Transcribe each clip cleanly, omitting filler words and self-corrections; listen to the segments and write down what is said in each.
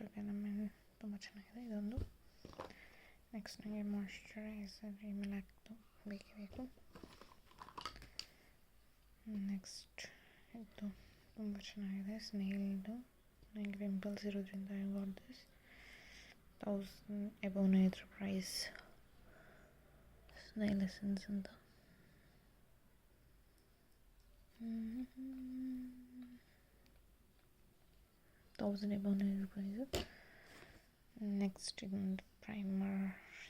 ಹಾಕ್ಬಿಟ್ರೆ ನಮ್ಮ ತುಂಬ ಚೆನ್ನಾಗಿದೆ ಇದೊಂದು. ನೆಕ್ಸ್ಟ್ ನನಗೆ ಮಾಯ್ಶ್ಚರೈಸರ್ ಮೇಲೆ ಹಾಕ್ತು ಬೇಕೇ ಬೇಕು. ನೆಕ್ಸ್ಟ್ ಇದು ತುಂಬ ಚೆನ್ನಾಗಿದೆ, ಸ್ನೇಲ್ದು. ನನಗೆ ಪಿಂಪಲ್ಸ್ ಇರೋದ್ರಿಂದ ಐ ಗಾಟ್ ದಿಸ್. 1000 ಎಬೋವ್ನೇ ಇದ್ರ ಪ್ರೈಸ್. ಸ್ನೇಲ್ ಎಸೆನ್ಸ್ ಅಂತ. ₹1000 ನೆಕ್ಸ್ಟ್ ಇದೊಂದು ಪ್ರೈಮರ್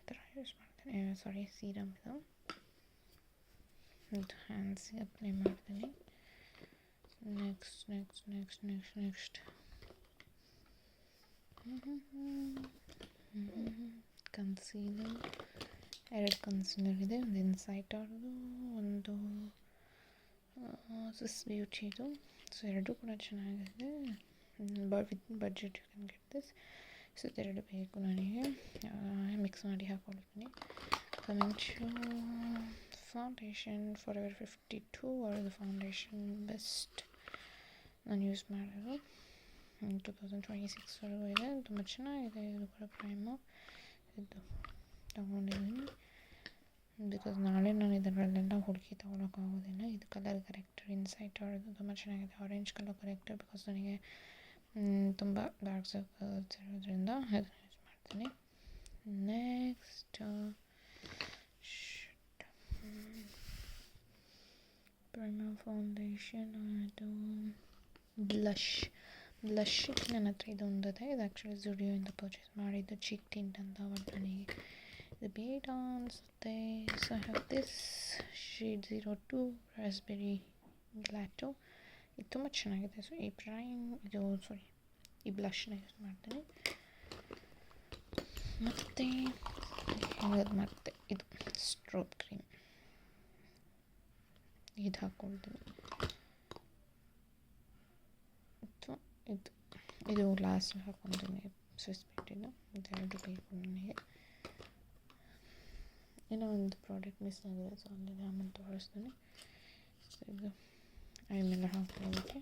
ಥರ ಯೂಸ್ ಮಾಡ್ತೀನಿ, ಸಾರಿ ಸೀರಮ್ ಇದು ಹ್ಯಾಂಡ್ಸಿಗೆ ಅಪ್ಲೈ ಮಾಡ್ತೀನಿ. Next concealer. 2 ಕನ್ಸೀಲರ್ ಇದೆ, ಒಂದು ಇನ್ಸೈಟ್ ಅವ್ರದ್ದು, ಒಂದು ಸ್ವಿಸ್ ಬ್ಯೂಟಿದು. ಸೊ ಎರಡೂ ಕೂಡ ಚೆನ್ನಾಗಿದೆ. With budget you can get this. So ಇದೆರಡು ಬೇಕು ನನಗೆ, ಮಿಕ್ಸ್ ಮಾಡಿ ಹಾಕ್ಕೊಳ್ತೀನಿ. ಕಮಿಂಗ್ ಟು ಫೌಂಡೇಶನ್, ಫಾರೆವರ್ 52 ಅವ್ರದ್ದು ಫೌಂಡೇಶನ್ ಬೆಸ್ಟ್ ನಾನು ಯೂಸ್ ಮಾಡೋದು. 2026 ವರೆಗೂ ಇದೆ, ತುಂಬ ಚೆನ್ನಾಗಿದೆ. ಇದು ಕೂಡ ಪ್ರೈಮು ಇದು ತೊಗೊಂಡಿದ್ದೀನಿ ಬಿಕಾಸ್ ನಾಳೆ ನಾನು ಇದರಲ್ಲೆಲ್ಲ ಹುಡುಕಿ ತೊಗೊಳಕ್ಕಾಗೋದಿಲ್ಲ. ಇದು ಕಲರ್ ಕರೆಕ್ಟರ್ ಇನ್ಸೈಟ್ ಅವ್ರದ್ದು ತುಂಬ ಚೆನ್ನಾಗಿದೆ, ಆರೆಂಜ್ ಕಲರ್ ಕರೆಕ್ಟರ್. ಬಿಕಾಸ್ ನನಗೆ ತುಂಬ ಡಾರ್ಕ್ ಸರ್ಕಲ್ಸ್ ಇರೋದ್ರಿಂದ ಅದನ್ನು ಯೂಸ್ ಮಾಡ್ತೀನಿ. ನೆಕ್ಸ್ಟ್ ಪ್ರೈಮರ್, ಫೌಂಡೇಶನ್, ಅದು ಬ್ಲಷ್ಗೆ ನನ್ನ ಹತ್ರ ಇದೊಂದಿದೆ. ಇದು ಆ್ಯಕ್ಚುಲಿ ಜುಡಿಯೋಯಿಂದ ಪರ್ಚೇಸ್ ಮಾಡಿದ್ದು, ಚೀಕ್ ಟಿಂಟ್ ಅಂತ. ಬಟ್ ನನಗೆ ಇದು ಬೇಡ ಅನಿಸುತ್ತೆ. So I have this shade 02 raspberry gelato. ಇದು ತುಂಬ ಚೆನ್ನಾಗಿದೆ. ಸೊ ಈ ಈ ಬ್ಲಷ್ನ ಯೂಸ್ ಮಾಡ್ತೀನಿ. ಮತ್ತು ಇದು ಸ್ಟ್ರೋಬ್ ಕ್ರೀಮ್ ಇದು ಹಾಕ್ಕೊಳ್ತೀನಿ. ಇದು ಲಾಸ್ಟ್ ಹಾಕ್ಕೊಳ್ತೀನಿ, ಸ್ವಿಸ್ ಬ್ಯೂಟಿನ. ಇದೆರಡು ಬೇಕು ನನಗೆ. ಏನೋ ಒಂದು ಪ್ರಾಡಕ್ಟ್ ಮಿಸ್ ಆಗಿದೆ, ಸೊ ಅಲ್ಲಿದೆ, ಆಮೇಲೆ ತೋರಿಸ್ತೀನಿ. ಸೊ ಇದು ಐ ಮೇಲೆ ಹಾಕೊಳ್ಳೋದಕ್ಕೆ.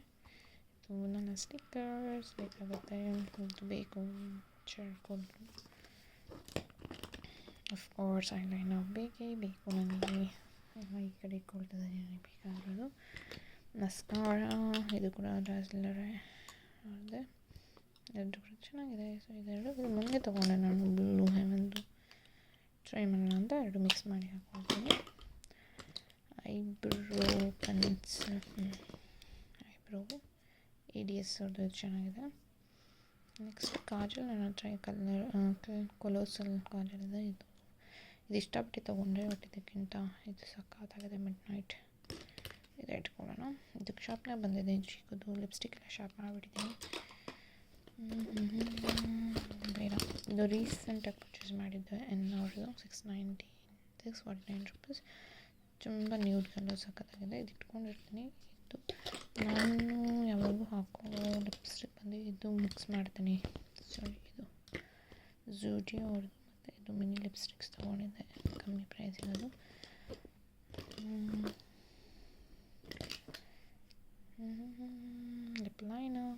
ಇದು ನನ್ನ ಸ್ಟಿಕ್ಕರ್ಸ್ ಬೇಕಾಗುತ್ತೆ, ಇದು ಬೇಕು. ಚಾರ್ಕೋಲ್, ಅಫ್ಕೋರ್ಸ್ ಐಲೈನರ್ ಬೇಕೇ ಬೇಕು ನನಗೆ. ಈ ಕಡೆ ಇಟ್ಕೊಳ್ತದೆ ನನಗೆ ಬೇಕಾಗಿರೋದು. ಮಸ್ಕಾರ, ಇದು ಕೂಡ ರಾಸ್ಲರ್ ಅವ್ರದ್ದೇ, ಎರಡು ಕೂಡ ಚೆನ್ನಾಗಿದೆ. ಸೊ ಇದೆರಡು ಮೊನ್ನೆ ತೊಗೊಂಡೆ ನಾನು, ಬ್ಲೂ ಹೆವೆನ್ದು. ಟ್ರೈ ಮಾಡೋಣ ಅಂತ ಎರಡು ಮಿಕ್ಸ್ ಮಾಡಿ ಹಾಕ್ಕೊಳ್ತೀನಿ. ಐಬ್ರೋ ಪೆನ್ಸಿಲ್, ಐಬ್ರೋಗೆ ADS ಅವ್ರದ್ದು ಚೆನ್ನಾಗಿದೆ. ನೆಕ್ಸ್ಟ್ ಕಾಜಲ್, ನನ್ನ ಹತ್ರ ಕೊಲೋಸಲ್ ಕಾಜಲ್ ಇದೆ. ಇದು ಇಷ್ಟಪಟ್ಟು ತೊಗೊಂಡ್ರೆ, ಬಟ್ ಇದಕ್ಕಿಂತ ಇದು ಸಖತ್ತಾಗಿದೆ. ಮಿಡ್ ನೈಟ್ ಇದು ಇಟ್ಕೊಳ್ಳೋಣ. ಇದಕ್ಕೆ ಶಾರ್ಪ್ನೇ ಬಂದಿದೆ, ಚಿಕ್ಕದು ಲಿಪ್ಸ್ಟಿಕ್ ಎಲ್ಲ ಶಾರ್ಪ್ ಮಾಡಿಬಿಟ್ಟಿದ್ದೀನಿ. ಬೇಡ, ಇದು ರೀಸೆಂಟಾಗಿ ಪರ್ಚೇಸ್ ಮಾಡಿದ್ದು ಅವ್ರದ್ದು. ₹649 ತುಂಬ ನ್ಯೂಡ್ ಕಲರ್ ಸಖತ್ತಾಗಿದೆ. ಇದು ಇಟ್ಕೊಂಡಿರ್ತೀನಿ. ಇದು ನಾನು ಯಾವಾಗೂ ಹಾಕೋ ಲಿಪ್ಸ್ಟಿಕ್ ಬಂದು ಇದು ಮಿಕ್ಸ್ ಮಾಡ್ತೀನಿ. ಸಾರಿ, ಇದು ಜೂಡಿಯೋ ಅವ್ರದ್ದು. ಮತ್ತು ಇದು ಮಿನಿ ಲಿಪ್ಸ್ಟಿಕ್ಸ್ ತೊಗೊಂಡಿದ್ದೆ, ಕಮ್ಮಿ ಪ್ರೈಸಿರೋದು. ಲಿಪ್ ಲೈನರ್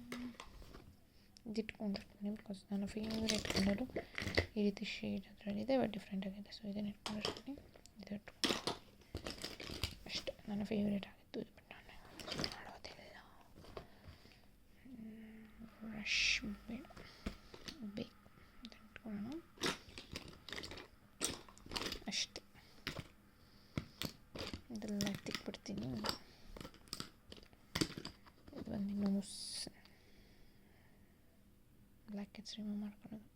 ಇದು ಇಟ್ಕೊಂಡಿರ್ತೀನಿ, ಬಿಕಾಸ್ ನನ್ನ ಫೇವ್ರೇಟ್ ಕಲರು ಈ ರೀತಿ ಶೇಡ್ ಅದರಲ್ಲಿದೆ, ಬಟ್ ಡಿಫ್ರೆಂಟ್ ಆಗಿದೆ. ಸೊ ಇದನ್ನು ಇಟ್ಕೊಂಡಿರ್ತೀನಿ. ಇದು ಅಷ್ಟೇ, ನನ್ನ ಫೇವ್ರೇಟ್ ಆಗಿತ್ತು ಇದು, ಬಟ್ ನಾನು ಮಾಡೋದಿಲ್ಲ. ಬ್ರಷ್ ಬೇಕು, ಇದನ್ನು ಇಟ್ಕೊಳ್ಳೋಣ ಅಷ್ಟೇ. ಇದೆಲ್ಲ ತಿಕ್ಬಿಡ್ತೀನಿ. ಇದು ಬಂದು ನೋಸ್ ಬ್ಲ್ಯಾಕ್ ಹೆಡ್ಸ್ ರಿಮೂವ್ ಮಾಡ್ಕೊಳ್ಳೋದು.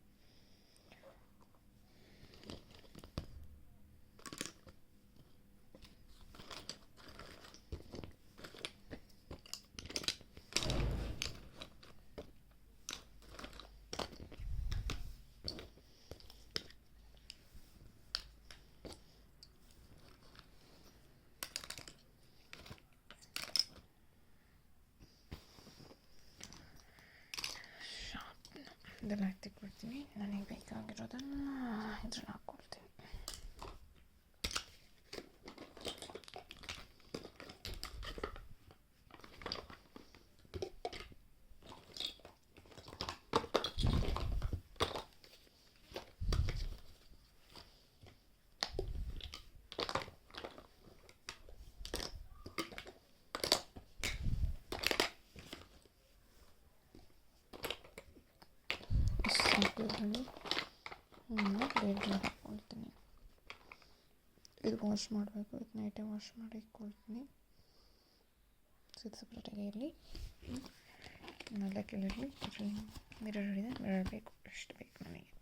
ಇದೆಲ್ಲ ಎತ್ತಿಕೊಡ್ತೀನಿ. ನನಗೆ ಬೇಕಾಗಿರೋದನ್ನು ಇದ್ರಲ್ಲಿ ಹಾಕ್ಕೊಳ್ತೀನಿ. ಇದರಲ್ಲಿ ಲೇಯರ್ ಹಾಕ್ಕೊಳ್ತೀನಿ. ಇದು ವಾಶ್ ಮಾಡಬೇಕು, ಇದು ನೈಟೇ ವಾಶ್ ಮಾಡಿ ಇಟ್ಕೊಳ್ತೀನಿ. ಸೊ ಇದು ಸಪ್ರೇಟಾಗಿ ಇರಲಿ. ನಾಲ್ಕು ಇರಲಿ. ಮಿರರ್ ಇದೆ, ಮಿರರ್ ಬೇಕು, ಎಷ್ಟು ಬೇಕು ನನಗೆ.